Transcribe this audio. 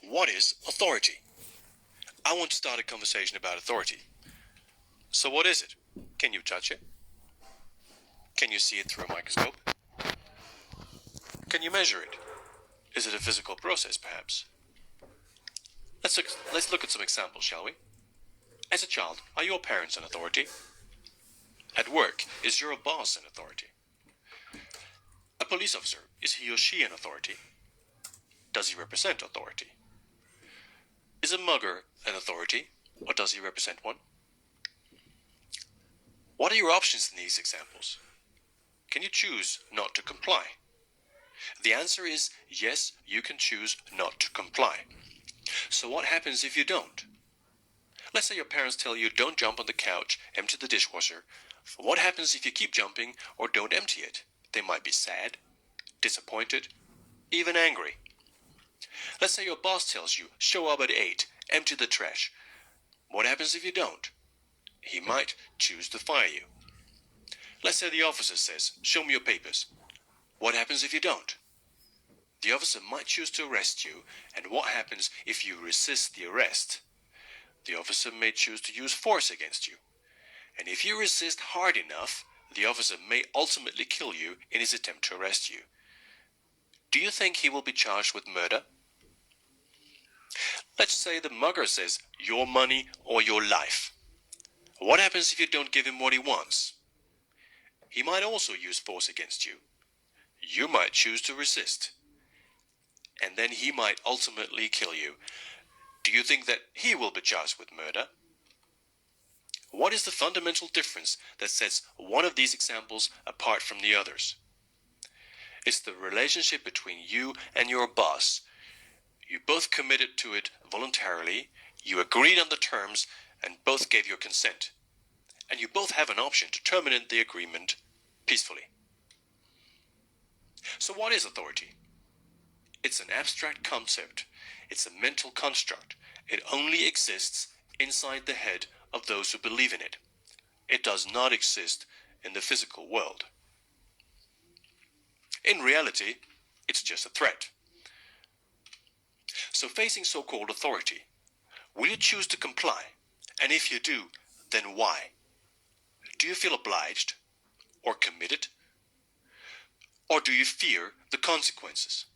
What is authority? I want to start a conversation about authority. So what is it? Can you touch it? Can you see it through a microscope? Can you measure it? Is it a physical process, perhaps? Let's look at some examples, shall we? As a child, are your parents an authority? At work, is your boss an authority? A police officer, is he or she an authority? Does he represent authority? Is a mugger an authority, or does he represent one? What are your options in these examples? Can you choose not to comply? The answer is yes, you can choose not to comply. So what happens if you don't? Let's say your parents tell you don't jump on the couch, empty the dishwasher. What happens if you keep jumping or don't empty it? They might be sad, disappointed, even angry. Let's say your boss tells you show up at 8, empty the trash. What happens if you don't? He might choose to fire you. Let's say the officer says show me your papers. What happens if you don't? The officer might choose to arrest you, and what happens if you resist the arrest? The officer may choose to use force against you. And if you resist hard enough, the officer may ultimately kill you in his attempt to arrest you. Do you think he will be charged with murder? Let's say the mugger says your money or your life. What happens if you don't give him what he wants? He might also use force against you. You might choose to resist. And then he might ultimately kill you. Do you think that he will be charged with murder? What is the fundamental difference that sets one of these examples apart from the others? It's the relationship between you and your boss. You both committed to it voluntarily, you agreed on the terms, and both gave your consent. And you both have an option to terminate the agreement peacefully. So what is authority? It's an abstract concept. It's a mental construct. It only exists inside the head of those who believe in it. It does not exist in the physical world. In reality, it's just a threat. So facing so-called authority, will you choose to comply? And if you do, then why? Do you feel obliged or committed? Or do you fear the consequences?